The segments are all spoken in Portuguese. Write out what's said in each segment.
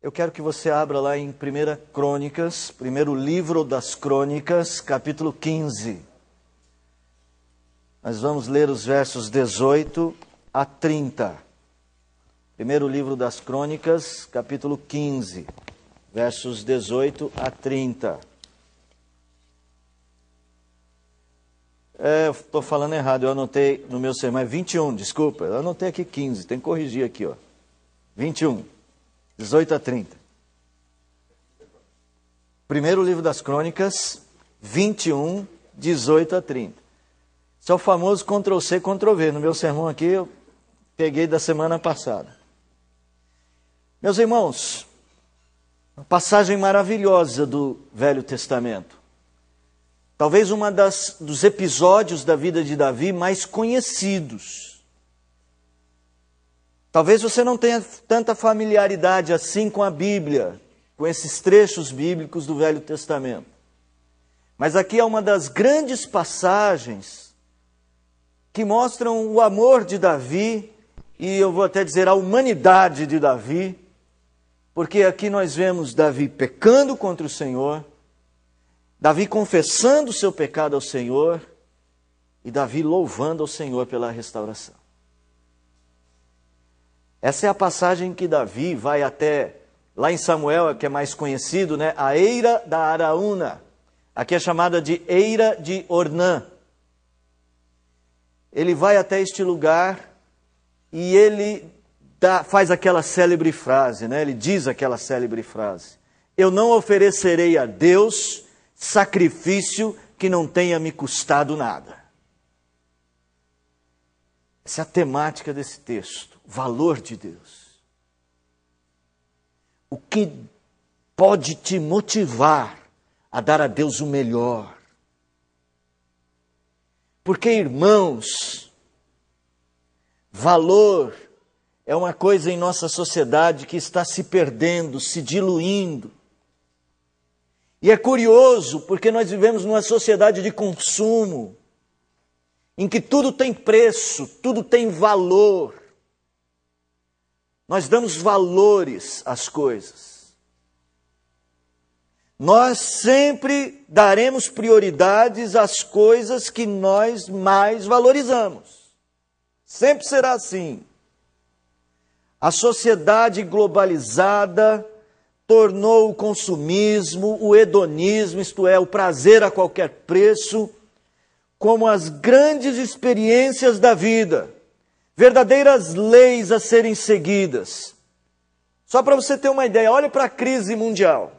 Eu quero que você abra lá em 1 Crônicas, primeiro livro das Crônicas, capítulo 15. Nós vamos ler os versos 18 a 30. Primeiro livro das Crônicas, capítulo 15, versos 18 a 30. Estou falando errado, eu anotei no meu sermão, é 21, desculpa, eu anotei aqui 15, tem que corrigir aqui, ó. 21, 18 a 30. Primeiro livro das Crônicas, 21, 18 a 30. Esse é o famoso Ctrl+C, Ctrl+V. No meu sermão aqui, eu peguei da semana passada. Meus irmãos, uma passagem maravilhosa do Velho Testamento. Talvez uma dos episódios da vida de Davi mais conhecidos. Talvez você não tenha tanta familiaridade assim com a Bíblia, com esses trechos bíblicos do Velho Testamento. Mas aqui é uma das grandes passagens que mostram o amor de Davi, e eu vou até dizer a humanidade de Davi, porque aqui nós vemos Davi pecando contra o Senhor, Davi confessando o seu pecado ao Senhor e Davi louvando ao Senhor pela restauração. Essa é a passagem que Davi vai até, lá em Samuel, que é mais conhecido, né? A eira da Araúna. Aqui é chamada de eira de Ornã. Ele vai até este lugar e ele faz aquela célebre frase, né? Ele diz aquela célebre frase: eu não oferecerei a Deus sacrifício que não tenha me custado nada. Essa é a temática desse texto, o valor de Deus. O que pode te motivar a dar a Deus o melhor? Porque, irmãos, valor é uma coisa em nossa sociedade que está se perdendo, se diluindo. E é curioso, porque nós vivemos numa sociedade de consumo, em que tudo tem preço, tudo tem valor. Nós damos valores às coisas. Nós sempre daremos prioridades às coisas que nós mais valorizamos. Sempre será assim. A sociedade globalizada tornou o consumismo, o hedonismo, isto é, o prazer a qualquer preço, como as grandes experiências da vida, verdadeiras leis a serem seguidas. Só para você ter uma ideia, olhe para a crise mundial.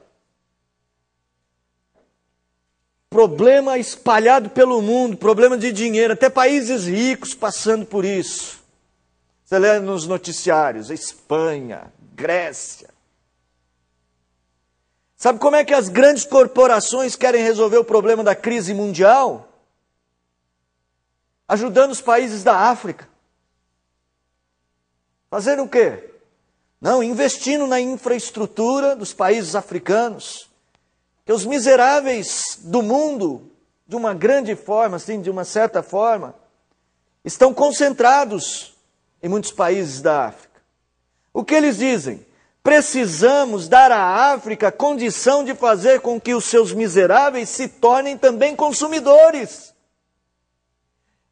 Problema espalhado pelo mundo, problema de dinheiro, até países ricos passando por isso. Você lê nos noticiários, Espanha, Grécia. Sabe como é que as grandes corporações querem resolver o problema da crise mundial? Ajudando os países da África. Fazendo o quê? Não, investindo na infraestrutura dos países africanos. Que os miseráveis do mundo, de uma grande forma, assim, de uma certa forma, estão concentrados em muitos países da África. O que eles dizem? Precisamos dar à África a condição de fazer com que os seus miseráveis se tornem também consumidores.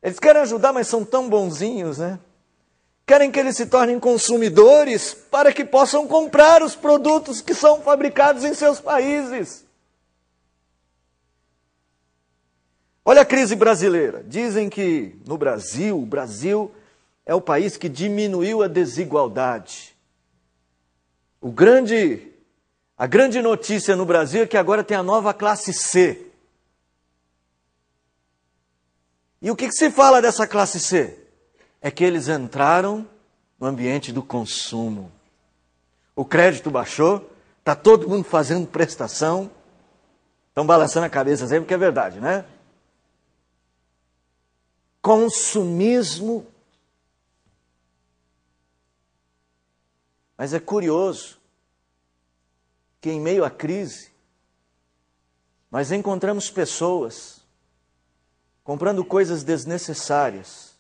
Eles querem ajudar, mas são tão bonzinhos, né? Querem que eles se tornem consumidores para que possam comprar os produtos que são fabricados em seus países. Olha a crise brasileira. Dizem que no Brasil, o Brasil é o país que diminuiu a desigualdade. A grande notícia no Brasil é que agora tem a nova classe C. E o que se fala dessa classe C? É que eles entraram no ambiente do consumo. O crédito baixou, está todo mundo fazendo prestação, estão balançando a cabeça sempre, porque é verdade, né? Consumismo. Mas é curioso que em meio à crise, nós encontramos pessoas comprando coisas desnecessárias.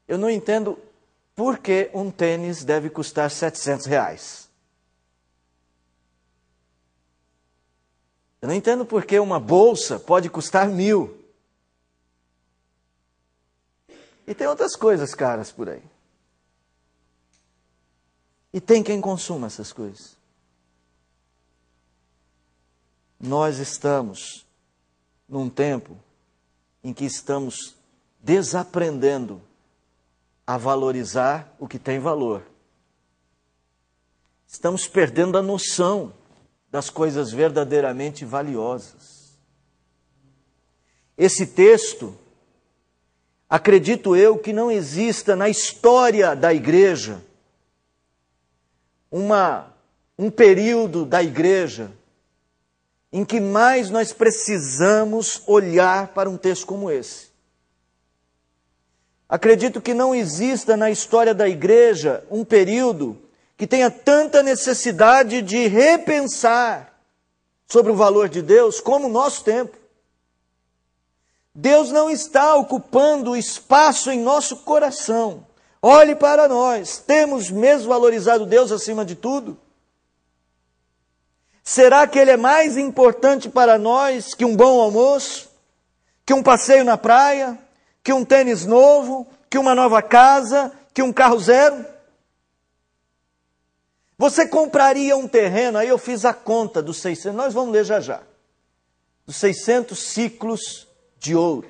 Eu não entendo por que um tênis deve custar R$ 700? Eu não entendo por que uma bolsa pode custar 1.000. E tem outras coisas caras por aí. E tem quem consuma essas coisas. Nós estamos num tempo em que estamos desaprendendo a valorizar o que tem valor. Estamos perdendo a noção das coisas verdadeiramente valiosas. Esse texto, acredito eu que não exista na história da igreja um período da igreja em que mais nós precisamos olhar para um texto como esse. Acredito que não exista na história da igreja um período que tenha tanta necessidade de repensar sobre o valor de Deus como o nosso tempo. Deus não está ocupando espaço em nosso coração. Olhe para nós, temos mesmo valorizado Deus acima de tudo? Será que Ele é mais importante para nós que um bom almoço, que um passeio na praia, que um tênis novo, que uma nova casa, que um carro zero? Você compraria um terreno, aí eu fiz a conta dos 600, nós vamos ler já já, dos 600 ciclos de ouro.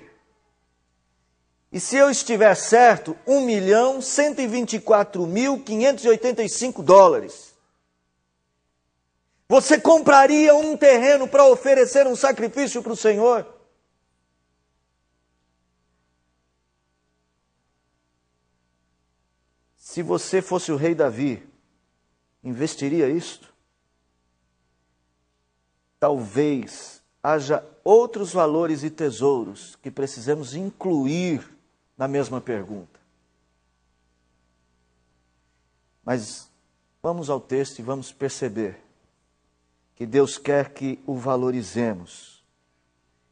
E se eu estiver certo, $1.124.585. Você compraria um terreno para oferecer um sacrifício para o Senhor? Se você fosse o rei Davi, investiria isto? Talvez haja outros valores e tesouros que precisamos incluir na mesma pergunta. Mas vamos ao texto e vamos perceber que Deus quer que o valorizemos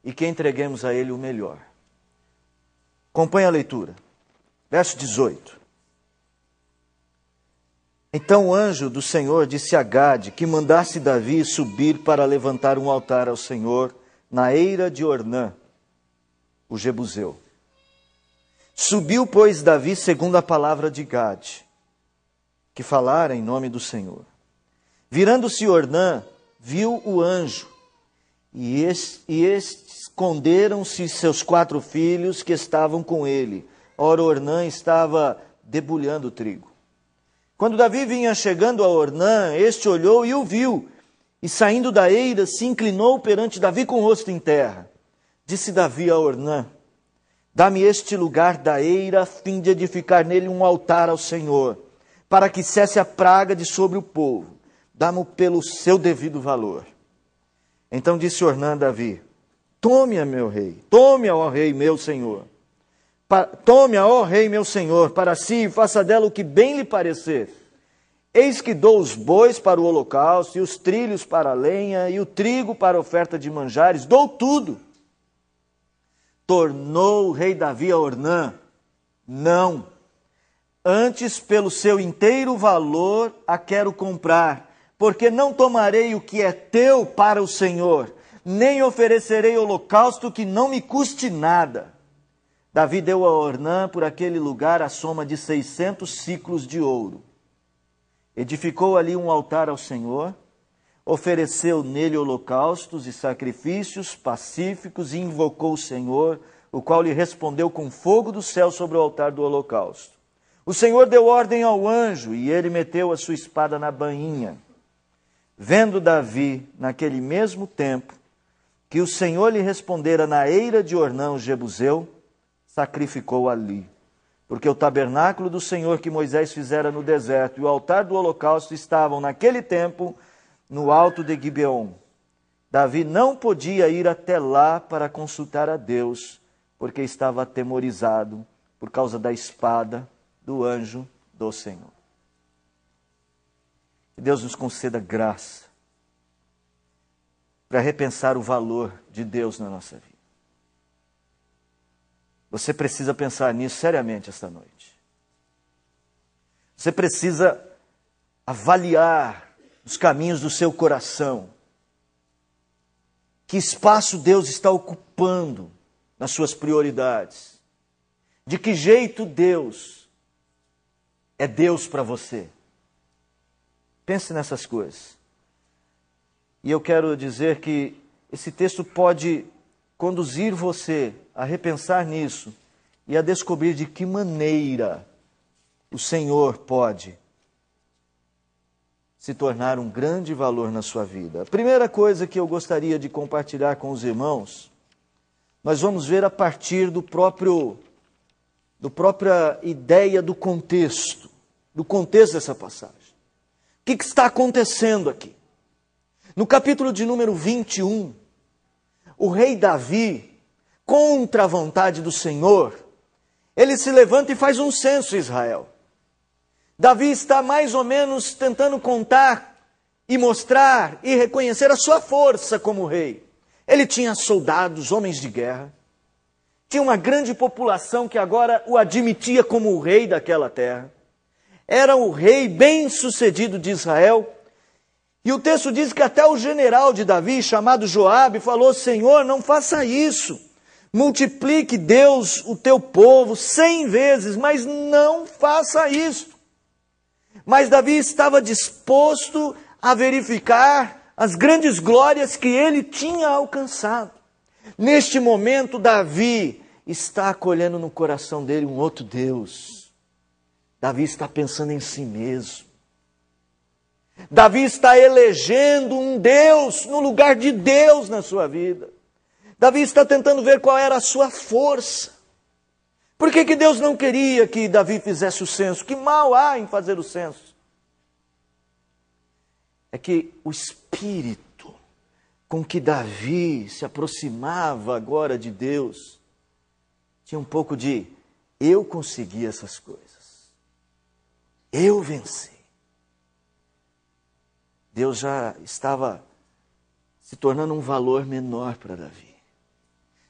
e que entreguemos a Ele o melhor. Acompanhe a leitura. Verso 18. Então o anjo do Senhor disse a Gade que mandasse Davi subir para levantar um altar ao Senhor na eira de Ornã, o Jebuseu. Subiu, pois, Davi segundo a palavra de Gade, que falara em nome do Senhor. Virando-se Ornã, viu o anjo, e esconderam-se seus 4 filhos que estavam com ele. Ora, Ornã estava debulhando o trigo. Quando Davi vinha chegando a Ornã, este olhou e o viu, e saindo da eira, se inclinou perante Davi com o rosto em terra. Disse Davi a Ornã: dá-me este lugar da eira, a fim de edificar nele um altar ao Senhor, para que cesse a praga de sobre o povo. Dá-me pelo seu devido valor. Então disse Ornã a Davi: tome-a, meu rei, tome-a, ó rei, meu senhor. Tome-a, ó rei, meu senhor, para si, e faça dela o que bem lhe parecer. Eis que dou os bois para o holocausto, e os trilhos para a lenha, e o trigo para a oferta de manjares, dou tudo. Tornou o rei Davi a Ornã: não, antes pelo seu inteiro valor a quero comprar, porque não tomarei o que é teu para o Senhor, nem oferecerei holocausto que não me custe nada. Davi deu a Ornã por aquele lugar a soma de 600 ciclos de ouro. Edificou ali um altar ao Senhor, ofereceu nele holocaustos e sacrifícios pacíficos e invocou o Senhor, o qual lhe respondeu com fogo do céu sobre o altar do holocausto. O Senhor deu ordem ao anjo e ele meteu a sua espada na bainha. Vendo Davi, naquele mesmo tempo, que o Senhor lhe respondera na eira de Ornã, o Jebuseu, sacrificou ali. Porque o tabernáculo do Senhor que Moisés fizera no deserto e o altar do holocausto estavam naquele tempo no alto de Gibeon. Davi não podia ir até lá para consultar a Deus, porque estava atemorizado por causa da espada do anjo do Senhor. Que Deus nos conceda graça para repensar o valor de Deus na nossa vida. Você precisa pensar nisso seriamente esta noite. Você precisa avaliar os caminhos do seu coração. Que espaço Deus está ocupando nas suas prioridades? De que jeito Deus é Deus para você? Pense nessas coisas. E eu quero dizer que esse texto pode conduzir você a repensar nisso e a descobrir de que maneira o Senhor pode se tornar um grande valor na sua vida. A primeira coisa que eu gostaria de compartilhar com os irmãos, nós vamos ver a partir da própria ideia do contexto dessa passagem. O que está acontecendo aqui? No capítulo de número 21, o rei Davi, contra a vontade do Senhor, ele se levanta e faz um censo em Israel. Davi está mais ou menos tentando contar e mostrar e reconhecer a sua força como rei. Ele tinha soldados, homens de guerra. Tinha uma grande população que agora o admitia como o rei daquela terra. Era o rei bem-sucedido de Israel. E o texto diz que até o general de Davi, chamado Joabe, falou: Senhor, não faça isso. Multiplique, Deus, o teu povo 100 vezes, mas não faça isso. Mas Davi estava disposto a verificar as grandes glórias que ele tinha alcançado. Neste momento, Davi está acolhendo no coração dele um outro Deus. Davi está pensando em si mesmo. Davi está elegendo um Deus no lugar de Deus na sua vida. Davi está tentando ver qual era a sua força. Por que Deus não queria que Davi fizesse o censo? Que mal há em fazer o censo? É que o espírito com que Davi se aproximava agora de Deus tinha um pouco de: eu consegui essas coisas. Eu venci. Deus já estava se tornando um valor menor para Davi.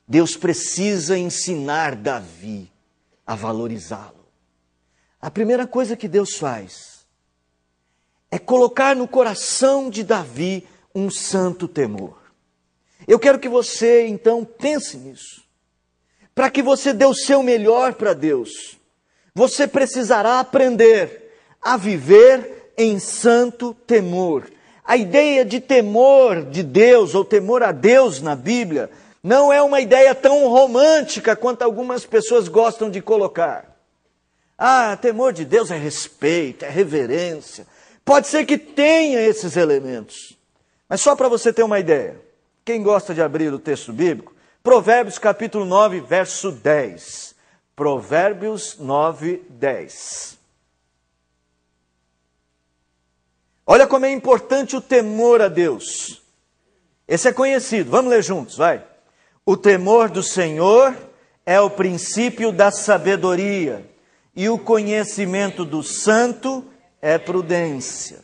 Deus precisa ensinar Davi a valorizá-lo. A primeira coisa que Deus faz é colocar no coração de Davi um santo temor. Eu quero que você, então, pense nisso. Para que você dê o seu melhor para Deus, você precisará aprender a viver em santo temor. A ideia de temor de Deus, ou temor a Deus na Bíblia, não é uma ideia tão romântica quanto algumas pessoas gostam de colocar. Ah, temor de Deus é respeito, é reverência. Pode ser que tenha esses elementos. Mas só para você ter uma ideia, quem gosta de abrir o texto bíblico, Provérbios capítulo 9, verso 10. Provérbios 9, 10. Olha como é importante o temor a Deus. Esse é conhecido, vamos ler juntos, vai. O temor do Senhor é o princípio da sabedoria, e o conhecimento do santo é prudência.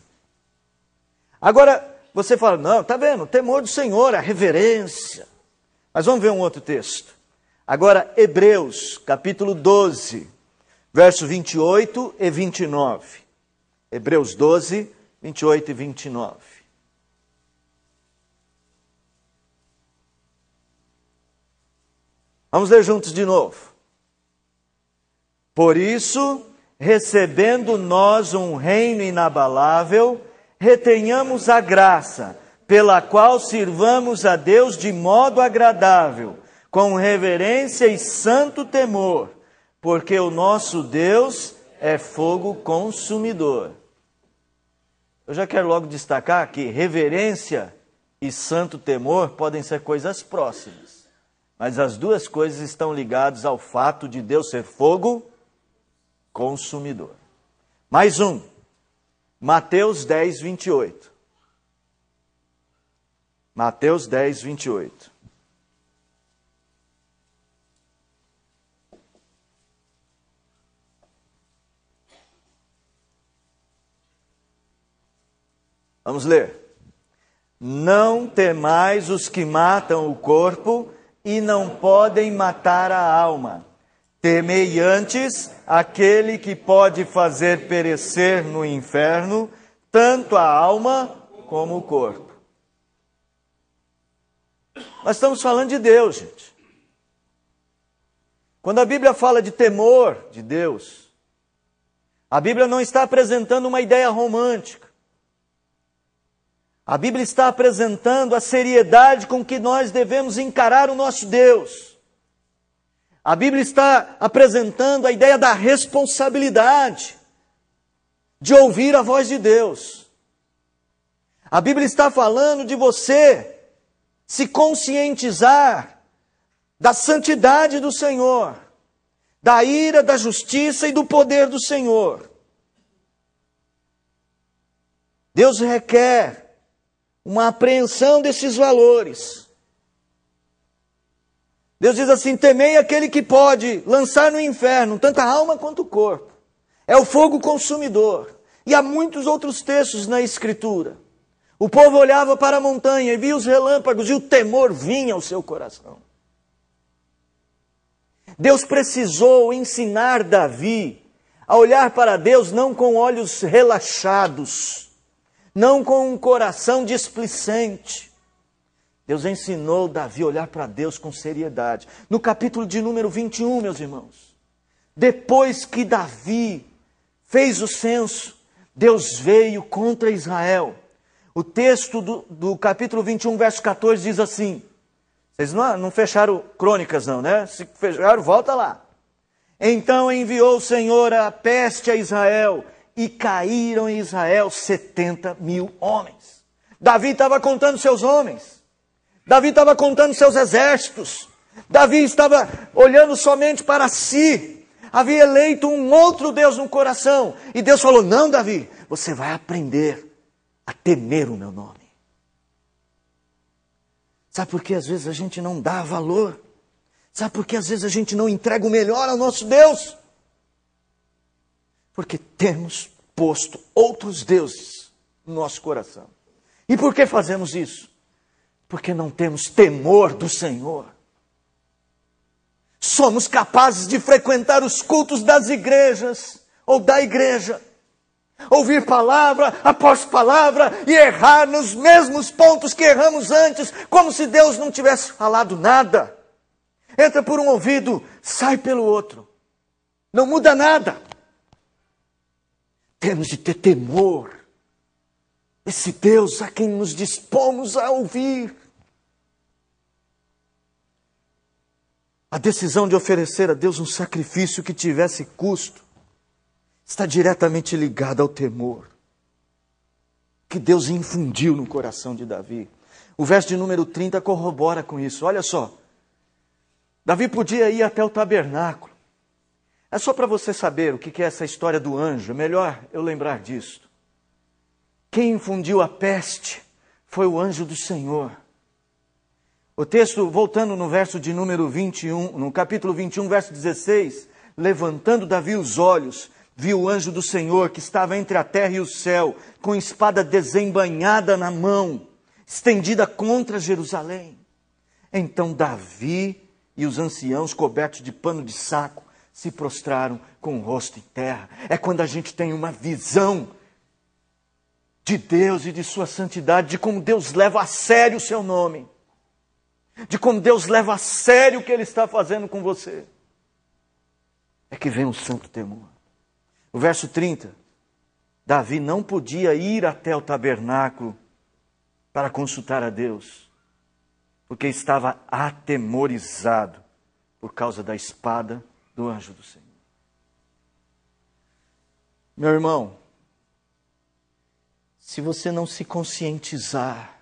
Agora, você fala, não, está vendo, o temor do Senhor, a reverência. Mas vamos ver um outro texto. Agora, Hebreus, capítulo 12, verso 28 e 29. Hebreus 12, 28 e 29. Vamos ler juntos de novo. Por isso, recebendo nós um reino inabalável, retenhamos a graça, pela qual sirvamos a Deus de modo agradável, com reverência e santo temor, porque o nosso Deus é fogo consumidor. Eu já quero logo destacar que reverência e santo temor podem ser coisas próximas. Mas as duas coisas estão ligadas ao fato de Deus ser fogo consumidor. Mais um. Mateus 10, 28. Mateus 10, 28. Vamos ler. Não temais os que matam o corpo e não podem matar a alma. Temei antes aquele que pode fazer perecer no inferno tanto a alma como o corpo. Nós estamos falando de Deus, gente. Quando a Bíblia fala de temor de Deus, a Bíblia não está apresentando uma ideia romântica. A Bíblia está apresentando a seriedade com que nós devemos encarar o nosso Deus. A Bíblia está apresentando a ideia da responsabilidade de ouvir a voz de Deus. A Bíblia está falando de você se conscientizar da santidade do Senhor, da ira, da justiça e do poder do Senhor. Deus requer uma apreensão desses valores. Deus diz assim: temei aquele que pode lançar no inferno tanto a alma quanto o corpo. É o fogo consumidor. E há muitos outros textos na Escritura. O povo olhava para a montanha e via os relâmpagos e o temor vinha ao seu coração. Deus precisou ensinar Davi a olhar para Deus não com olhos relaxados, não com um coração displicente. Deus ensinou Davi a olhar para Deus com seriedade. No capítulo de número 21, meus irmãos, depois que Davi fez o censo, Deus veio contra Israel. O texto do capítulo 21, verso 14 diz assim, vocês não fecharam Crônicas não, né? Se fecharam, volta lá. Então enviou o Senhor a peste a Israel, e caíram em Israel 70.000 homens. Davi estava contando seus homens. Davi estava contando seus exércitos. Davi estava olhando somente para si. Havia eleito um outro Deus no coração. E Deus falou: não, Davi, você vai aprender a temer o meu nome. Sabe por que às vezes a gente não dá valor? Sabe por que às vezes a gente não entrega o melhor ao nosso Deus? Porque temos posto outros deuses no nosso coração. E por que fazemos isso? Porque não temos temor do Senhor. Somos capazes de frequentar os cultos das igrejas ou da igreja, ouvir palavra após palavra e errar nos mesmos pontos que erramos antes, como se Deus não tivesse falado nada. Entra por um ouvido, sai pelo outro. Não muda nada. Temos de ter temor. Esse Deus a quem nos dispomos a ouvir. A decisão de oferecer a Deus um sacrifício que tivesse custo está diretamente ligada ao temor que Deus infundiu no coração de Davi. O verso de número 30 corrobora com isso. Olha só. Davi podia ir até o tabernáculo. É só para você saber o que é essa história do anjo. É melhor eu lembrar disso. Quem infundiu a peste foi o anjo do Senhor. O texto, voltando no verso de número 21, no capítulo 21, verso 16, levantando Davi os olhos, viu o anjo do Senhor que estava entre a terra e o céu, com espada desembainhada na mão, estendida contra Jerusalém. Então Davi e os anciãos, cobertos de pano de saco, se prostraram com o rosto em terra. É quando a gente tem uma visão de Deus e de sua santidade, de como Deus leva a sério o seu nome, de como Deus leva a sério o que Ele está fazendo com você. É que vem um santo temor. O verso 30, Davi não podia ir até o tabernáculo para consultar a Deus, porque estava atemorizado por causa da espada do anjo do Senhor. Meu irmão, se você não se conscientizar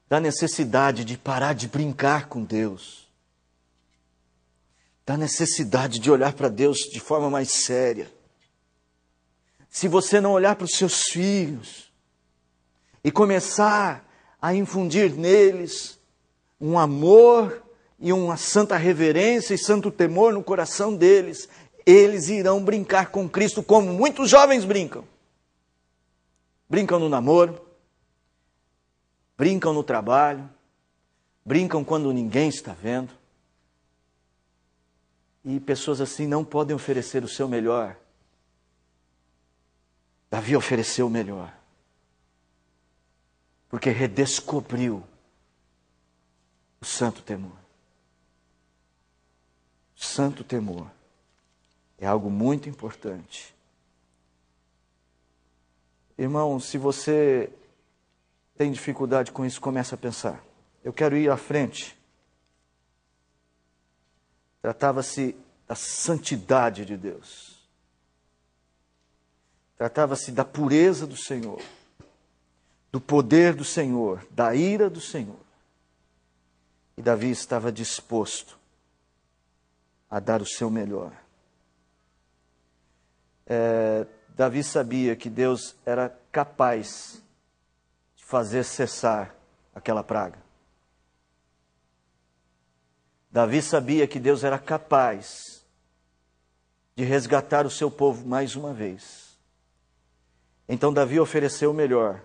da necessidade de parar de brincar com Deus, da necessidade de olhar para Deus de forma mais séria, se você não olhar para os seus filhos e começar a infundir neles um amor e uma santa reverência e santo temor no coração deles, eles irão brincar com Cristo como muitos jovens brincam. Brincam no namoro, brincam no trabalho, brincam quando ninguém está vendo. E pessoas assim não podem oferecer o seu melhor. Davi ofereceu o melhor. Porque redescobriu o santo temor. O santo temor é algo muito importante. Irmão, se você tem dificuldade com isso, comece a pensar. Eu quero ir à frente. Tratava-se da santidade de Deus. Tratava-se da pureza do Senhor, do poder do Senhor, da ira do Senhor. E Davi estava disposto a dar o seu melhor. Davi sabia que Deus era capaz de fazer cessar aquela praga. Davi sabia que Deus era capaz de resgatar o seu povo mais uma vez. Então Davi ofereceu o melhor,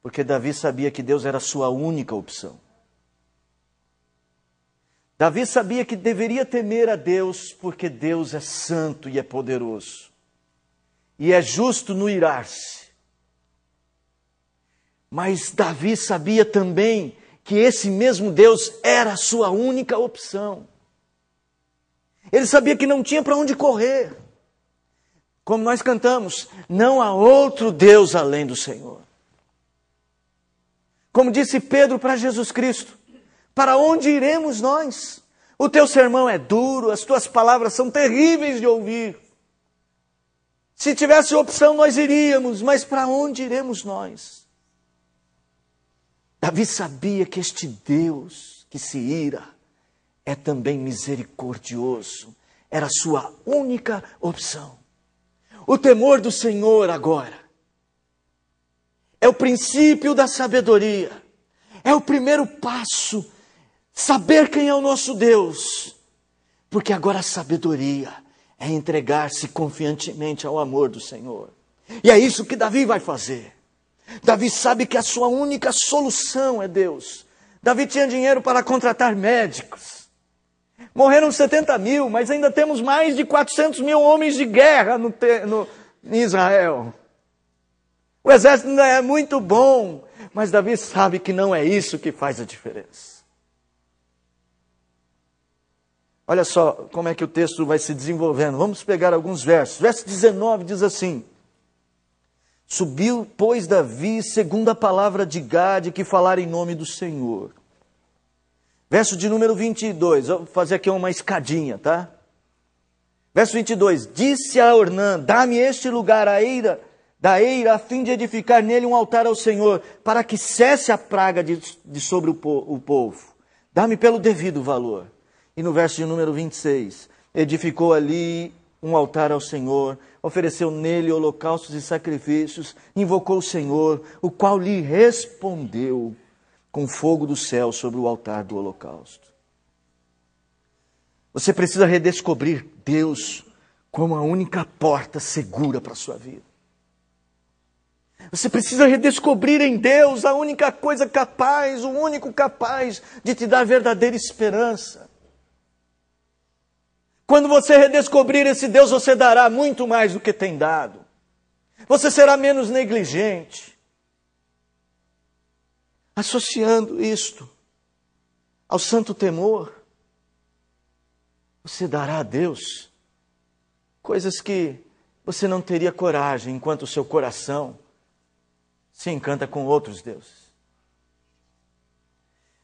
porque Davi sabia que Deus era a sua única opção. Davi sabia que deveria temer a Deus, porque Deus é santo e é poderoso. E é justo no irar-se. Mas Davi sabia também que esse mesmo Deus era a sua única opção. Ele sabia que não tinha para onde correr. Como nós cantamos, não há outro Deus além do Senhor. Como disse Pedro para Jesus Cristo, para onde iremos nós? O teu sermão é duro, as tuas palavras são terríveis de ouvir. Se tivesse opção, nós iríamos, mas para onde iremos nós? Davi sabia que este Deus que se ira é também misericordioso. Era a sua única opção. O temor do Senhor agora é o princípio da sabedoria. É o primeiro passo. Saber quem é o nosso Deus. Porque agora a sabedoria é entregar-se confiantemente ao amor do Senhor. E é isso que Davi vai fazer. Davi sabe que a sua única solução é Deus. Davi tinha dinheiro para contratar médicos. Morreram 70 mil, mas ainda temos mais de 400 mil homens de guerra em Israel. O exército ainda é muito bom, mas Davi sabe que não é isso que faz a diferença. Olha só como é que o texto vai se desenvolvendo. Vamos pegar alguns versos. Verso 19 diz assim: subiu, pois, Davi, segundo a palavra de Gade, que falara em nome do Senhor. Verso de número 22, vou fazer aqui uma escadinha, tá? Verso 22, disse a Ornã, dá-me este lugar da eira, a fim de edificar nele um altar ao Senhor, para que cesse a praga de sobre o povo. Dá-me pelo devido valor. E no verso de número 26, edificou ali um altar ao Senhor, ofereceu nele holocaustos e sacrifícios, invocou o Senhor, o qual lhe respondeu com fogo do céu sobre o altar do holocausto. Você precisa redescobrir Deus como a única porta segura para a sua vida. Você precisa redescobrir em Deus a única coisa capaz, o único capaz de te dar verdadeira esperança. Quando você redescobrir esse Deus, você dará muito mais do que tem dado. Você será menos negligente. Associando isto ao santo temor, você dará a Deus coisas que você não teria coragem, enquanto o seu coração se encanta com outros deuses.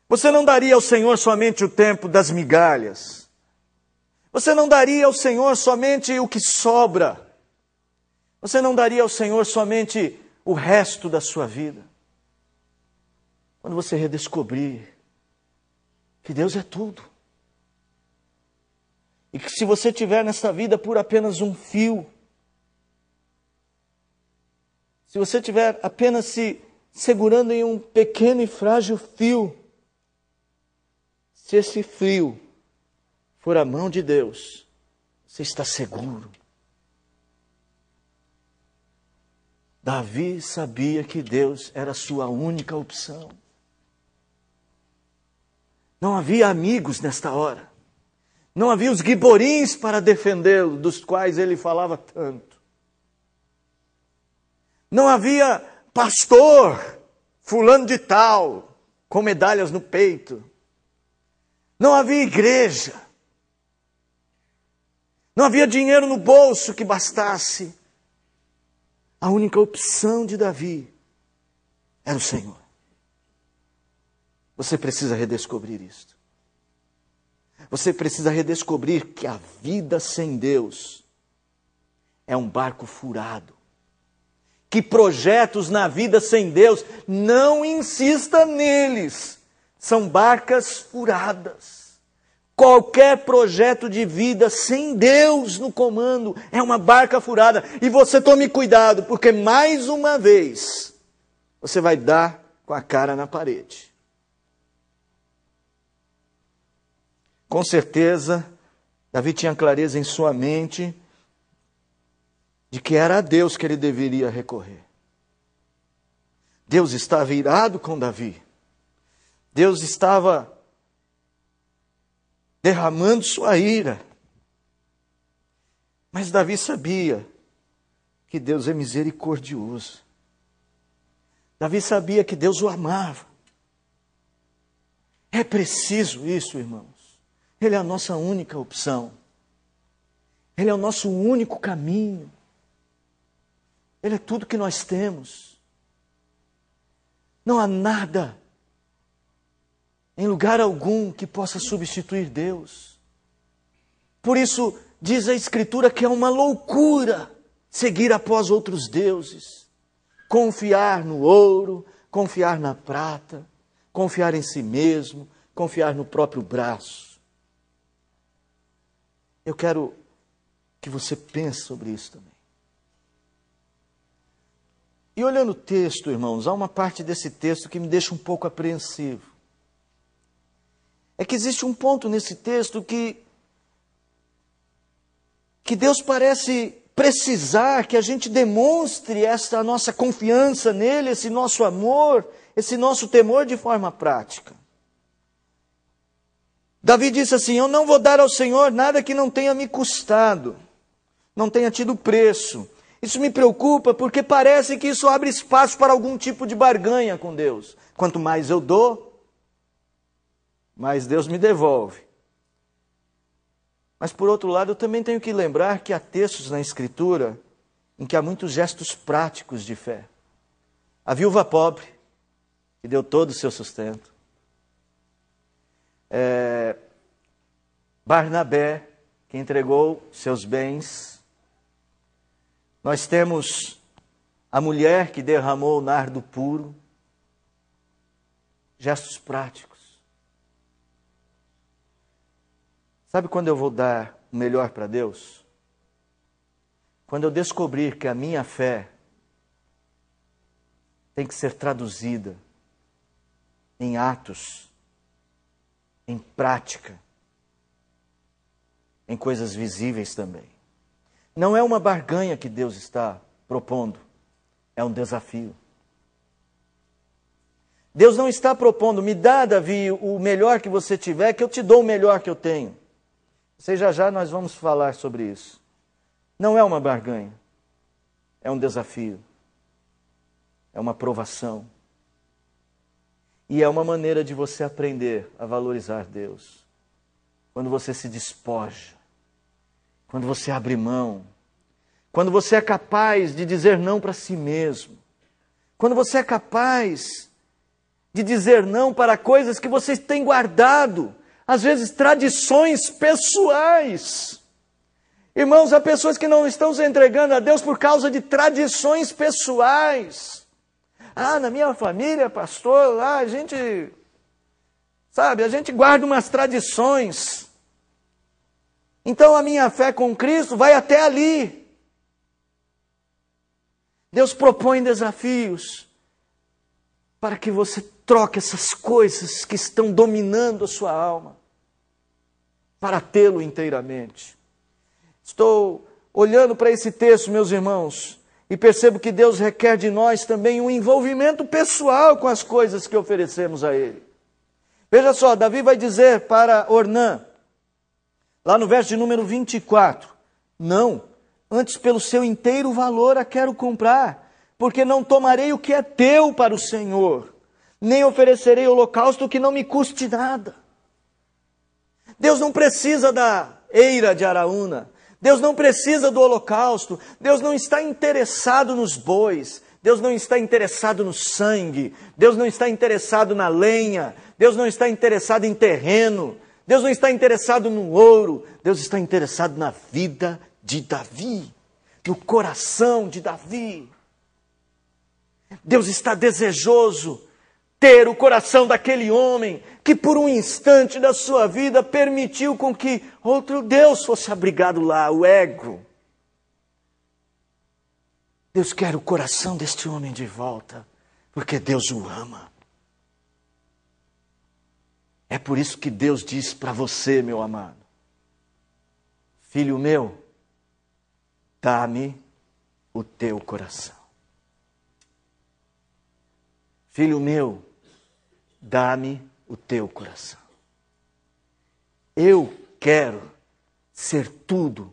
Você não daria ao Senhor somente o tempo das migalhas. Você não daria ao Senhor somente o que sobra. Você não daria ao Senhor somente o resto da sua vida. Quando você redescobrir que Deus é tudo. E que se você tiver nessa vida por apenas um fio, se você tiver apenas se segurando em um pequeno e frágil fio, se esse fio for a mão de Deus, você está seguro. Davi sabia que Deus era a sua única opção. Não havia amigos nesta hora. Não havia os guiborins para defendê-lo, dos quais ele falava tanto. Não havia pastor, fulano de tal, com medalhas no peito. Não havia igreja. Não havia dinheiro no bolso que bastasse. A única opção de Davi era o Senhor. Você precisa redescobrir isto. Você precisa redescobrir que a vida sem Deus é um barco furado. Que projetos na vida sem Deus, não insista neles. São barcas furadas. Qualquer projeto de vida sem Deus no comando é uma barca furada. E você tome cuidado, porque mais uma vez você vai dar com a cara na parede. Com certeza, Davi tinha clareza em sua mente de que era a Deus que ele deveria recorrer. Deus estava irado com Davi. Deus estava derramando sua ira. Mas Davi sabia que Deus é misericordioso. Davi sabia que Deus o amava. É preciso isso, irmãos. Ele é a nossa única opção. Ele é o nosso único caminho. Ele é tudo que nós temos. Não há nada, em lugar algum, que possa substituir Deus. Por isso, diz a Escritura que é uma loucura seguir após outros deuses. Confiar no ouro, confiar na prata, confiar em si mesmo, confiar no próprio braço. Eu quero que você pense sobre isso também. E olhando o texto, irmãos, há uma parte desse texto que me deixa um pouco apreensivo. É que existe um ponto nesse texto que Deus parece precisar que a gente demonstre essa nossa confiança nele, esse nosso amor, esse nosso temor de forma prática. Davi disse assim: eu não vou dar ao Senhor nada que não tenha me custado, não tenha tido preço. Isso me preocupa porque parece que isso abre espaço para algum tipo de barganha com Deus. Quanto mais eu dou, mais Deus me devolve. Mas por outro lado, eu também tenho que lembrar que há textos na Escritura em que há muitos gestos práticos de fé. A viúva pobre, que deu todo o seu sustento. Barnabé, que entregou seus bens. Nós temos a mulher que derramou o nardo puro. Gestos práticos. Sabe quando eu vou dar o melhor para Deus? Quando eu descobrir que a minha fé tem que ser traduzida em atos, em prática, em coisas visíveis também. Não é uma barganha que Deus está propondo, é um desafio. Deus não está propondo, me dá, Davi, o melhor que você tiver, que eu te dou o melhor que eu tenho. Já nós vamos falar sobre isso. Não é uma barganha, é um desafio, é uma provação. E é uma maneira de você aprender a valorizar Deus. Quando você se despoja, quando você abre mão, quando você é capaz de dizer não para si mesmo, quando você é capaz de dizer não para coisas que você tem guardado, às vezes tradições pessoais. Irmãos, há pessoas que não estão se entregando a Deus por causa de tradições pessoais. Na minha família, pastor, lá a gente guarda umas tradições. Então a minha fé com Cristo vai até ali. Deus propõe desafios para que você troque essas coisas que estão dominando a sua alma para tê-lo inteiramente. Estou olhando para esse texto, meus irmãos, e percebo que Deus requer de nós também um envolvimento pessoal com as coisas que oferecemos a Ele. Veja só, Davi vai dizer para Ornã: Lá no verso de número 24. Não, antes pelo seu inteiro valor a quero comprar, porque não tomarei o que é teu para o Senhor, nem oferecerei holocausto que não me custe nada. Deus não precisa da eira de Araúna, Deus não precisa do holocausto, Deus não está interessado nos bois, Deus não está interessado no sangue, Deus não está interessado na lenha, Deus não está interessado em terreno, Deus não está interessado no ouro, Deus está interessado na vida de Davi, no coração de Davi. Deus está desejoso ter o coração daquele homem que por um instante da sua vida permitiu com que outro Deus fosse abrigado lá, o ego. Deus quer o coração deste homem de volta, porque Deus o ama. É por isso que Deus diz para você, meu amado: filho meu, dá-me o teu coração. Filho meu, dá-me o teu coração. Eu quero ser tudo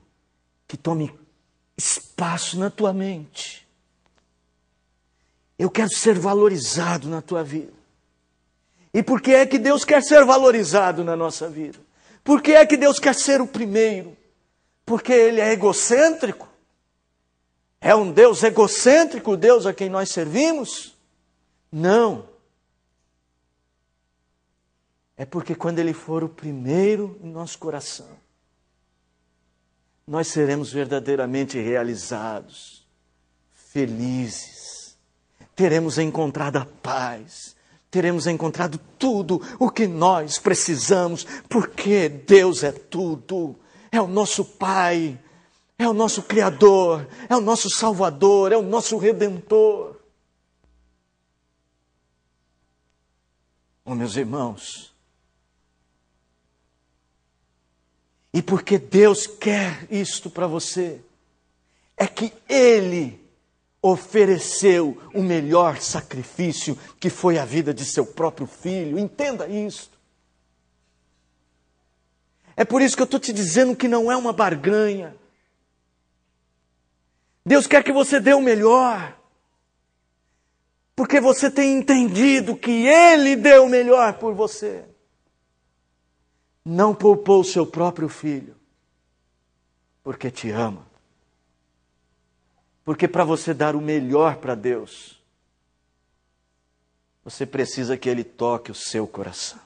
que tome espaço na tua mente. Eu quero ser valorizado na tua vida. E por que é que Deus quer ser valorizado na nossa vida? Por que é que Deus quer ser o primeiro? Porque Ele é egocêntrico? É um Deus egocêntrico, o Deus a quem nós servimos? Não. É porque quando Ele for o primeiro em nosso coração, nós seremos verdadeiramente realizados, felizes, teremos encontrado a paz, teremos encontrado tudo o que nós precisamos, porque Deus é tudo, é o nosso Pai, é o nosso Criador, é o nosso Salvador, é o nosso Redentor. Oh, meus irmãos, e porque Deus quer isto para você, é que Ele ofereceu o melhor sacrifício, que foi a vida de seu próprio filho. Entenda isto. É por isso que eu estou te dizendo que não é uma barganha. Deus quer que você dê o melhor, porque você tem entendido que Ele deu o melhor por você. Não poupou o seu próprio filho, porque te ama. Porque para você dar o melhor para Deus, você precisa que Ele toque o seu coração.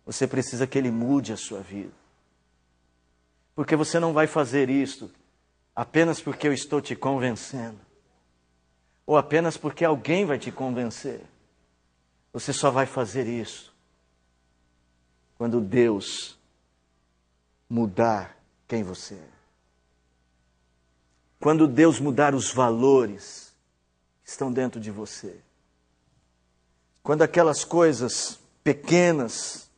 Você precisa que Ele mude a sua vida. Porque você não vai fazer isto apenas porque eu estou te convencendo, ou apenas porque alguém vai te convencer. Você só vai fazer isso quando Deus mudar quem você é. Quando Deus mudar os valores que estão dentro de você. Quando aquelas coisas pequenas,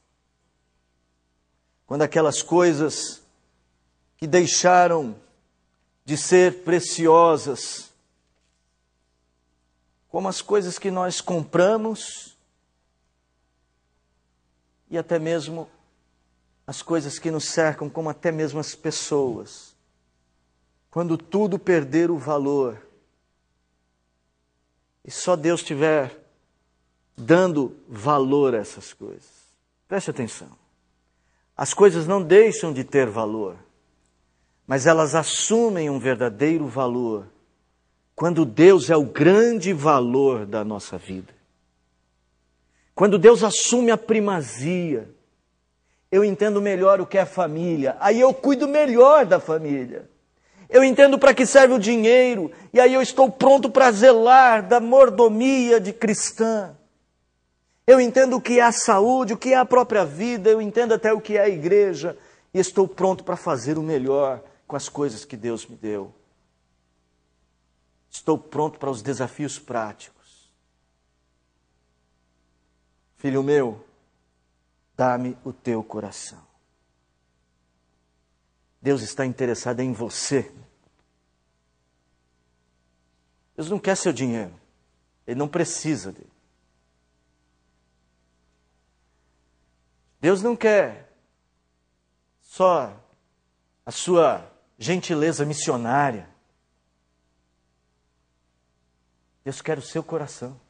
quando aquelas coisas que deixaram de ser preciosas, como as coisas que nós compramos, e até mesmo as coisas que nos cercam, como até mesmo as pessoas. Quando tudo perder o valor, e só Deus estiver dando valor a essas coisas. Preste atenção. As coisas não deixam de ter valor, mas elas assumem um verdadeiro valor quando Deus é o grande valor da nossa vida. Quando Deus assume a primazia, eu entendo melhor o que é família, aí eu cuido melhor da família. Eu entendo para que serve o dinheiro, e aí eu estou pronto para zelar da mordomia de cristã. Eu entendo o que é a saúde, o que é a própria vida, eu entendo até o que é a igreja, e estou pronto para fazer o melhor com as coisas que Deus me deu. Estou pronto para os desafios práticos. Filho meu, dá-me o teu coração. Deus está interessado em você. Deus não quer seu dinheiro. Ele não precisa dele. Deus não quer só a sua gentileza missionária. Deus quer o seu coração.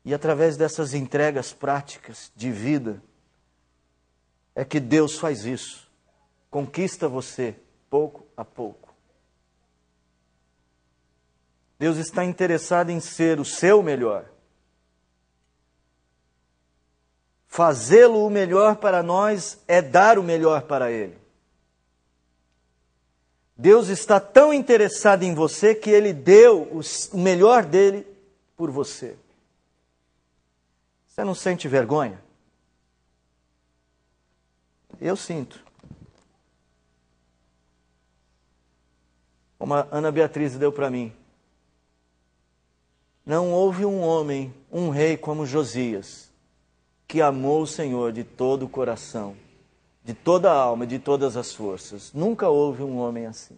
E através dessas entregas práticas de vida, é que Deus faz isso. Conquista você, pouco a pouco. Deus está interessado em ser o seu melhor. Fazê-lo o melhor para nós é dar o melhor para Ele. Deus está tão interessado em você que Ele deu o melhor dele por você. Você não sente vergonha? Eu sinto. Como a Ana Beatriz deu para mim. Não houve um homem, um rei como Josias, que amou o Senhor de todo o coração, de toda a alma, de todas as forças. Nunca houve um homem assim.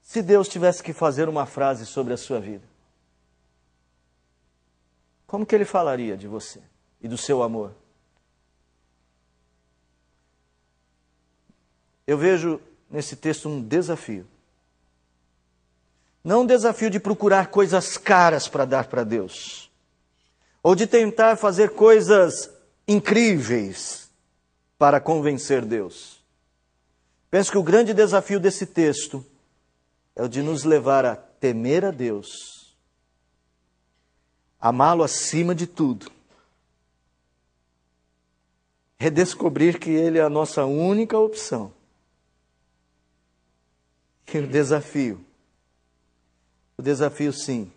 Se Deus tivesse que fazer uma frase sobre a sua vida, como que Ele falaria de você e do seu amor? Eu vejo nesse texto um desafio. Não um desafio de procurar coisas caras para dar para Deus, ou de tentar fazer coisas incríveis para convencer Deus. Penso que o grande desafio desse texto é o de nos levar a temer a Deus, amá-lo acima de tudo, redescobrir que Ele é a nossa única opção. E o desafio sim,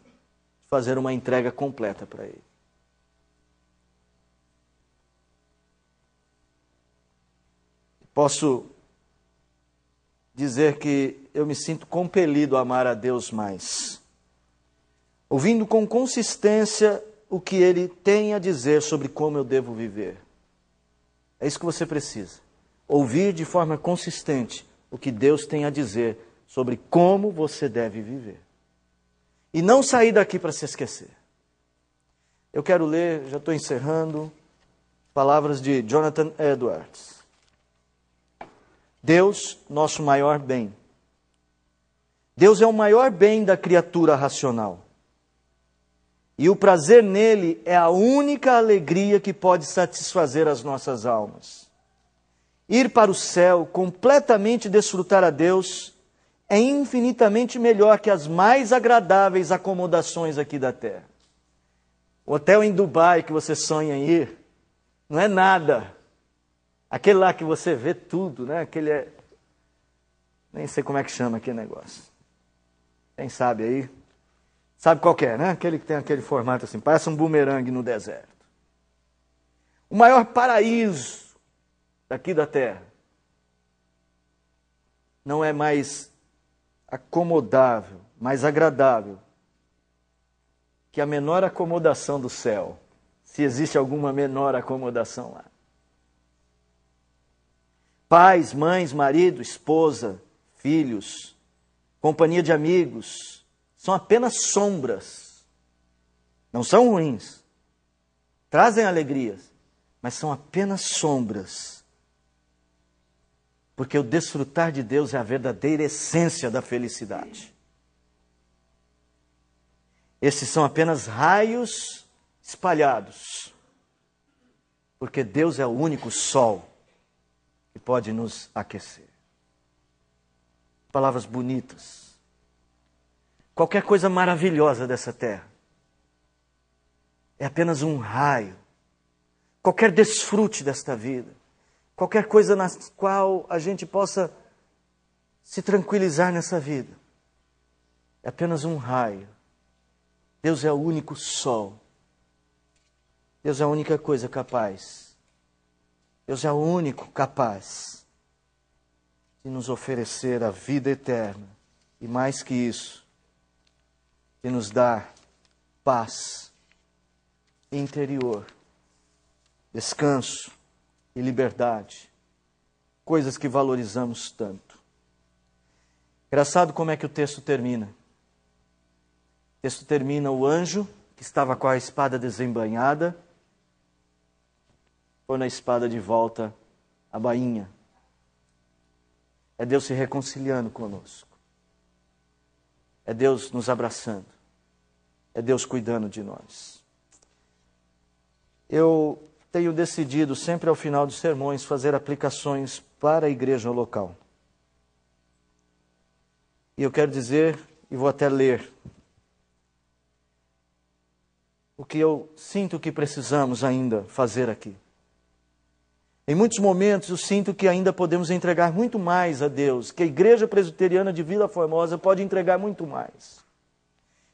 fazer uma entrega completa para Ele. Posso dizer que eu me sinto compelido a amar a Deus mais, ouvindo com consistência o que Ele tem a dizer sobre como eu devo viver. É isso que você precisa, ouvir de forma consistente o que Deus tem a dizer sobre como você deve viver. E não sair daqui para se esquecer. Eu quero ler, já estou encerrando, palavras de Jonathan Edwards. Deus, nosso maior bem. Deus é o maior bem da criatura racional. E o prazer nele é a única alegria que pode satisfazer as nossas almas. Ir para o céu, completamente desfrutar a Deus, é infinitamente melhor que as mais agradáveis acomodações aqui da terra. O hotel em Dubai que você sonha em ir, não é nada. Aquele lá que você vê tudo, né? Aquele é... Nem sei como é que chama aquele negócio. Quem sabe aí? Sabe qual que é, né? Aquele que tem aquele formato assim, parece um bumerangue no deserto. O maior paraíso daqui da terra não é mais acomodável, mais agradável que a menor acomodação do céu, se existe alguma menor acomodação lá. Pais, mães, marido, esposa, filhos, companhia de amigos, são apenas sombras. Não são ruins, trazem alegrias, mas são apenas sombras. Porque o desfrutar de Deus é a verdadeira essência da felicidade. Esses são apenas raios espalhados. Porque Deus é o único sol que pode nos aquecer. Palavras bonitas. Qualquer coisa maravilhosa dessa terra é apenas um raio. Qualquer desfrute desta vida, qualquer coisa na qual a gente possa se tranquilizar nessa vida, é apenas um raio. Deus é o único sol. Deus é a única coisa capaz. Deus é o único capaz de nos oferecer a vida eterna. E mais que isso, de nos dar paz interior, descanso e liberdade, coisas que valorizamos tanto. Engraçado como é que o texto termina. O texto termina o anjo, que estava com a espada desembainhada, pôr na espada de volta a bainha. É Deus se reconciliando conosco. É Deus nos abraçando. É Deus cuidando de nós. Eu tenho decidido, sempre ao final dos sermões, fazer aplicações para a igreja local. E eu quero dizer, e vou até ler, o que eu sinto que precisamos ainda fazer aqui. Em muitos momentos eu sinto que ainda podemos entregar muito mais a Deus, que a Igreja Presbiteriana de Vila Formosa pode entregar muito mais.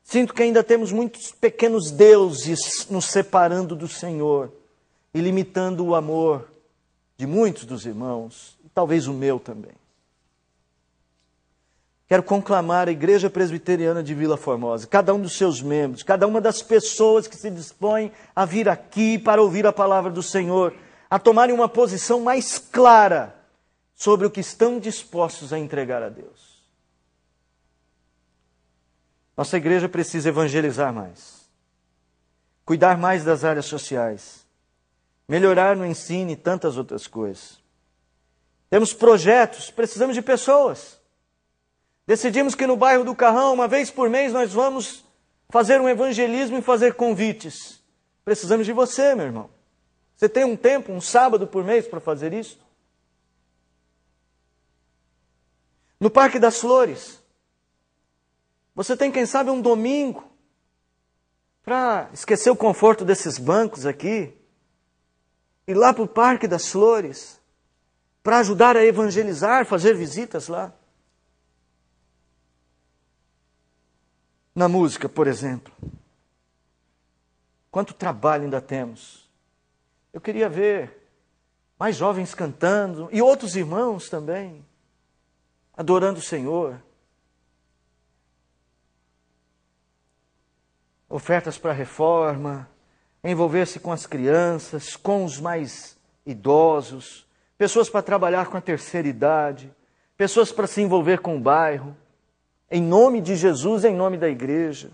Sinto que ainda temos muitos pequenos deuses nos separando do Senhor e limitando o amor de muitos dos irmãos, e talvez o meu também. Quero conclamar a Igreja Presbiteriana de Vila Formosa, cada um dos seus membros, cada uma das pessoas que se dispõem a vir aqui para ouvir a palavra do Senhor, a tomarem uma posição mais clara sobre o que estão dispostos a entregar a Deus. Nossa igreja precisa evangelizar mais, cuidar mais das áreas sociais, melhorar no ensino e tantas outras coisas. Temos projetos, precisamos de pessoas. Decidimos que no bairro do Carrão, uma vez por mês, nós vamos fazer um evangelismo e fazer convites. Precisamos de você, meu irmão. Você tem um tempo, um sábado por mês para fazer isso? No Parque das Flores, você tem, quem sabe, um domingo para esquecer o conforto desses bancos aqui, ir lá para o Parque das Flores, para ajudar a evangelizar, fazer visitas lá. Na música, por exemplo. Quanto trabalho ainda temos. Eu queria ver mais jovens cantando e outros irmãos também, adorando o Senhor. Ofertas para a reforma, envolver-se com as crianças, com os mais idosos, pessoas para trabalhar com a terceira idade, pessoas para se envolver com o bairro, em nome de Jesus, em nome da igreja.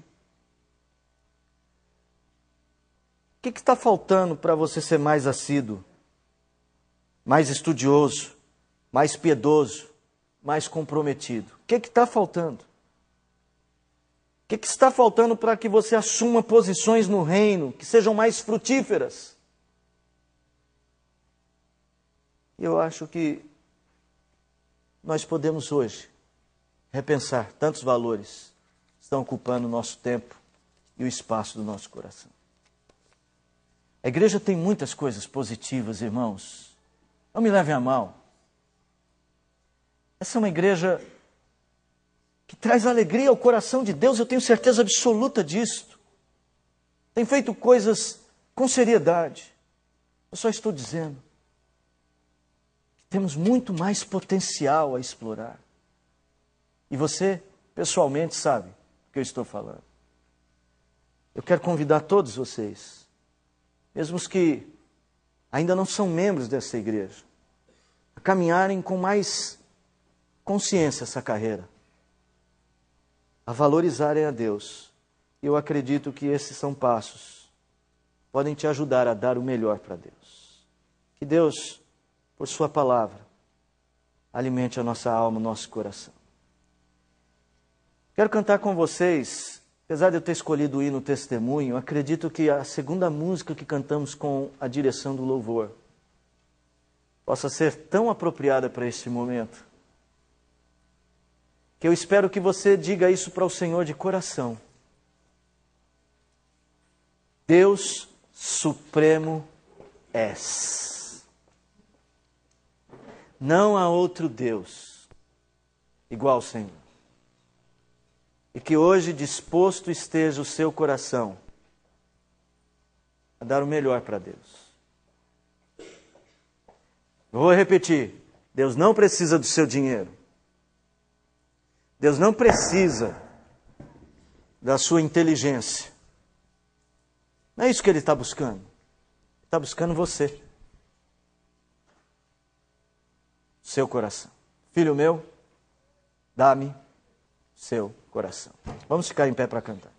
O que está faltando para você ser mais assíduo, mais estudioso, mais piedoso, mais comprometido? O que está faltando? O que está faltando para que você assuma posições no reino que sejam mais frutíferas? Eu acho que nós podemos hoje repensar tantos valores que estão ocupando o nosso tempo e o espaço do nosso coração. A igreja tem muitas coisas positivas, irmãos. Não me levem a mal. Essa é uma igreja que traz alegria ao coração de Deus, eu tenho certeza absoluta disso. Tem feito coisas com seriedade. Eu só estou dizendo que temos muito mais potencial a explorar. E você, pessoalmente, sabe o que eu estou falando. Eu quero convidar todos vocês, mesmo os que ainda não são membros dessa igreja, a caminharem com mais consciência essa carreira, a valorizarem a Deus. E eu acredito que esses são passos que podem te ajudar a dar o melhor para Deus. Que Deus, por sua palavra, alimente a nossa alma, o nosso coração. Quero cantar com vocês, apesar de eu ter escolhido o hino Testemunho, acredito que a segunda música que cantamos com a direção do louvor possa ser tão apropriada para este momento, que eu espero que você diga isso para o Senhor de coração. Deus Supremo és. Não há outro Deus igual ao Senhor. E que hoje disposto esteja o seu coração a dar o melhor para Deus. Vou repetir. Deus não precisa do seu dinheiro. Deus não precisa da sua inteligência. Não é isso que Ele está buscando. Ele está buscando você. Seu coração. Filho meu, dá-me seu coração. Vamos ficar em pé para cantar.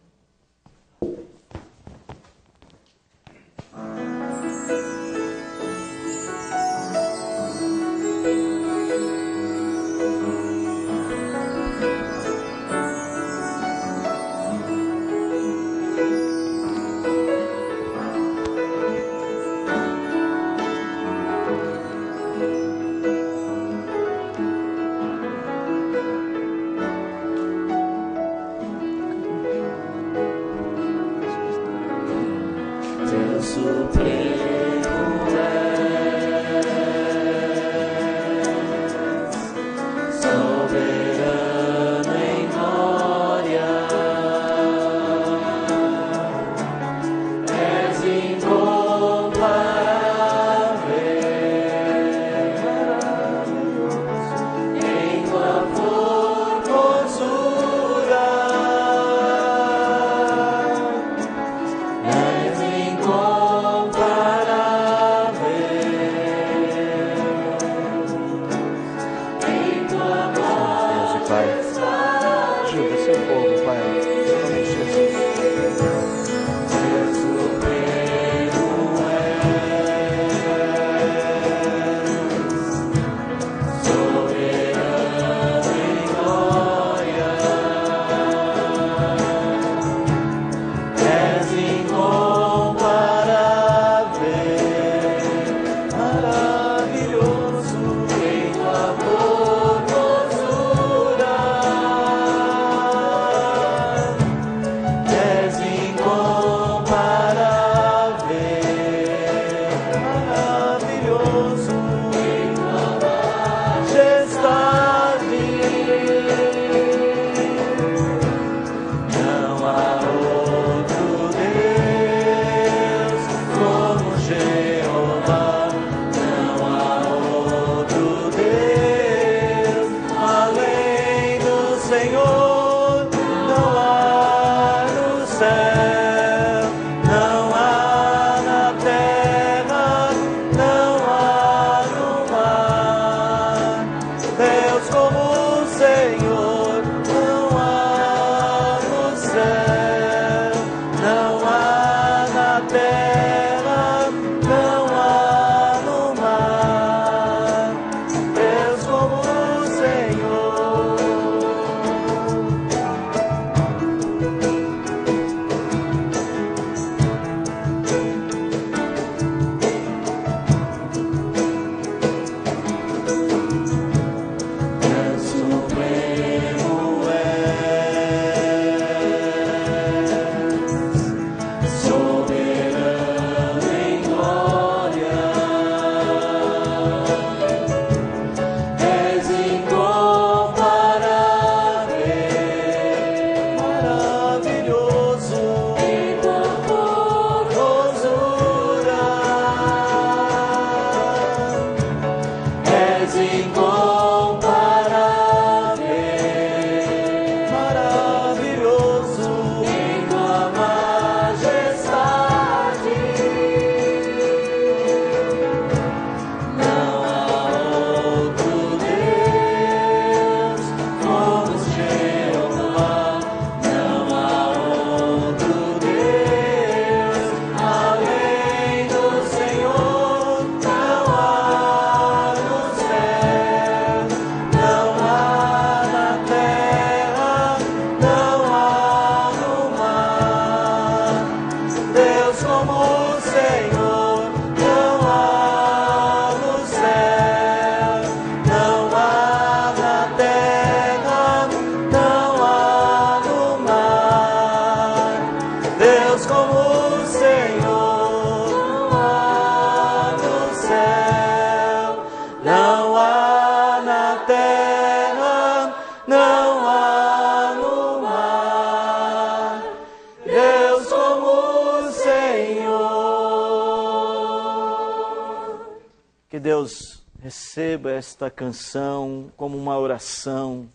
Que Deus receba esta canção como uma oração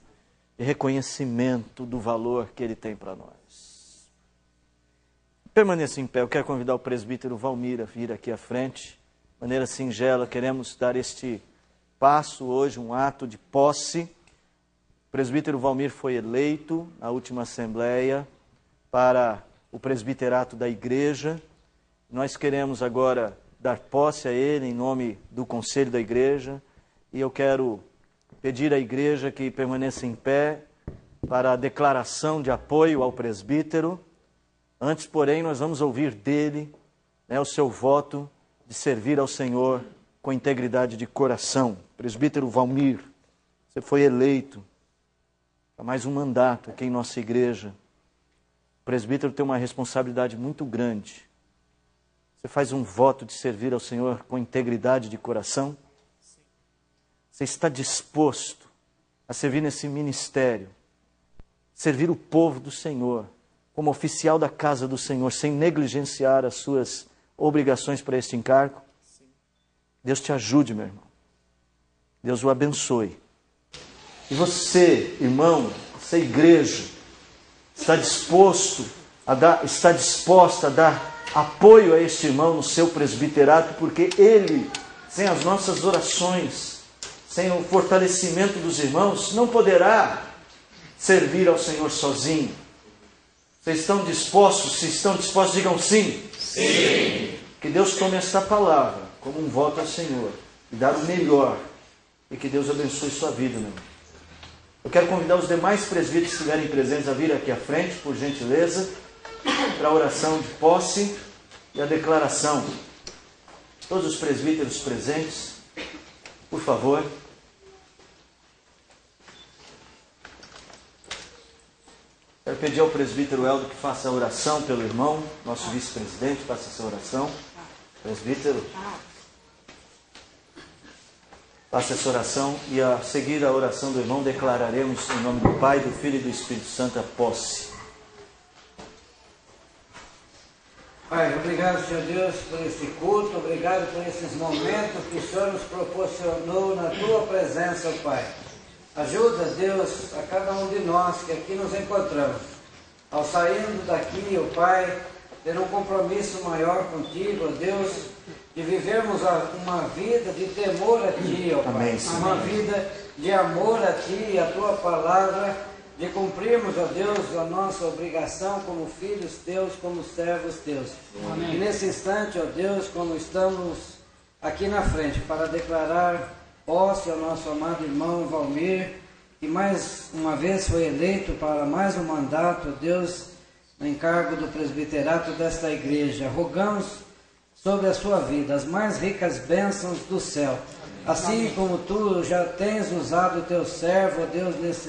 de reconhecimento do valor que Ele tem para nós. Permaneça em pé. Eu quero convidar o presbítero Valmir a vir aqui à frente. De maneira singela, queremos dar este passo hoje, um ato de posse. O presbítero Valmir foi eleito na última assembleia para o presbiterato da igreja. Nós queremos agora dar posse a ele em nome do conselho da igreja. E eu quero pedir à igreja que permaneça em pé para a declaração de apoio ao presbítero. Antes, porém, nós vamos ouvir dele o seu voto de servir ao Senhor com integridade de coração. Presbítero Valmir, você foi eleito para mais um mandato aqui em nossa igreja. O presbítero tem uma responsabilidade muito grande. Você faz um voto de servir ao Senhor com integridade de coração? Você está disposto a servir nesse ministério, servir o povo do Senhor, como oficial da casa do Senhor, sem negligenciar as suas obrigações para este encargo? Deus te ajude, meu irmão. Deus o abençoe. E você, irmão, você igreja, está disposta a dar apoio a este irmão no seu presbiterato, porque ele, sem as nossas orações, sem o fortalecimento dos irmãos, não poderá servir ao Senhor sozinho. Vocês estão dispostos? Se estão dispostos, digam sim. Sim. Que Deus tome esta palavra como um voto ao Senhor e dar o melhor. E que Deus abençoe sua vida, meu irmão. Eu quero convidar os demais presbíteros que estiverem presentes a vir aqui à frente, por gentileza, para a oração de posse e a declaração. Todos os presbíteros presentes, por favor. Quero pedir ao presbítero Eldo que faça a oração pelo irmão, nosso vice-presidente, faça essa oração. Presbítero, faça essa oração e a seguir a oração do irmão declararemos em nome do Pai, do Filho e do Espírito Santo a posse. Pai, obrigado, Senhor Deus, por este culto, obrigado por esses momentos que o Senhor nos proporcionou na Tua presença, Pai. Ajuda, Deus, a cada um de nós que aqui nos encontramos. Ao sairmos daqui, ó Pai, ter um compromisso maior contigo, ó Deus, de vivermos uma vida de temor a Ti, ó Pai. Amém, uma vida de amor a Ti e a Tua palavra, de cumprirmos, ó Deus, a nossa obrigação como filhos Teus, como servos Teus. Amém. E nesse instante, ó Deus, como estamos aqui na frente para declarar posse ao nosso amado irmão Valmir, que mais uma vez foi eleito para mais um mandato, ó Deus, no encargo do presbiterato desta igreja. Rogamos sobre a sua vida as mais ricas bênçãos do céu. Assim como Tu já tens usado o Teu servo, ó Deus, nesse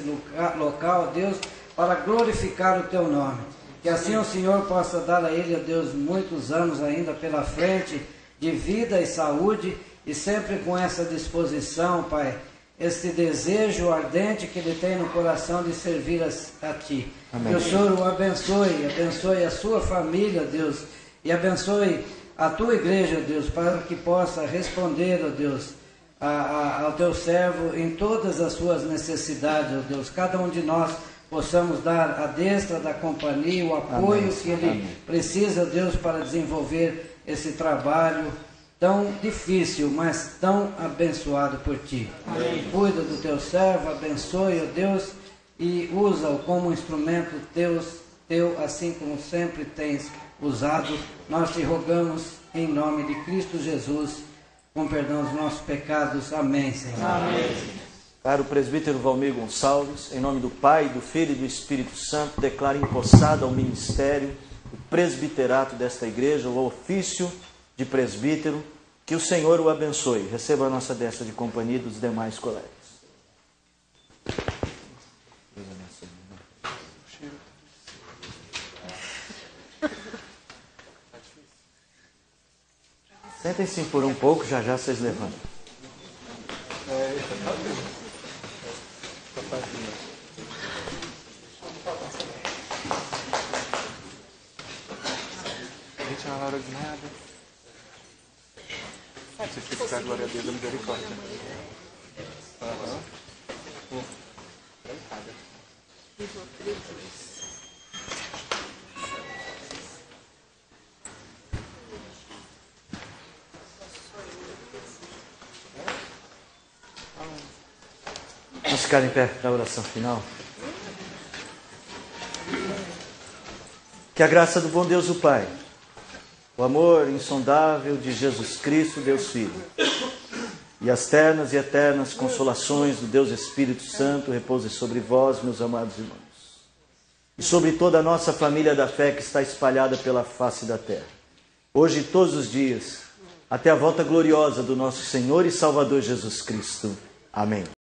local, ó Deus, para glorificar o Teu nome. Que assim o Senhor possa dar a ele, ó Deus, muitos anos ainda pela frente, de vida e saúde, e sempre com essa disposição, Pai, este desejo ardente que ele tem no coração de servir a Ti. Amém. Que o Senhor o abençoe, abençoe a sua família, Deus, e abençoe a Tua igreja, Deus, para que possa responder, ó Deus, ao Teu servo em todas as suas necessidades, ó Deus. Cada um de nós possamos dar a destra da companhia, o apoio Amém. Que ele Amém. Precisa, ó Deus, para desenvolver esse trabalho tão difícil, mas tão abençoado por Ti. Amém. Cuida do Teu servo, abençoe, ó Deus, e usa-o como instrumento Teu, assim como sempre tens usado. Nós Te rogamos em nome de Cristo Jesus, com perdão dos nossos pecados. Amém, Senhor. Amém. Caro presbítero Valmir Gonçalves, em nome do Pai, do Filho e do Espírito Santo, declaro empossado ao ministério, o presbiterato desta igreja, o ofício de presbítero, que o Senhor o abençoe. Receba a nossa destra de companhia dos demais colegas. Sentem-se por um pouco, já já vocês levantam. Gente, na hora de nada. Você fica com a glória a Deus da misericórdia. Vamos ficar em pé para a oração final. Que a graça do bom Deus o Pai, o amor insondável de Jesus Cristo, Deus Filho, e as ternas e eternas consolações do Deus Espírito Santo repousem sobre vós, meus amados irmãos, e sobre toda a nossa família da fé que está espalhada pela face da terra, hoje e todos os dias, até a volta gloriosa do nosso Senhor e Salvador Jesus Cristo. Amém.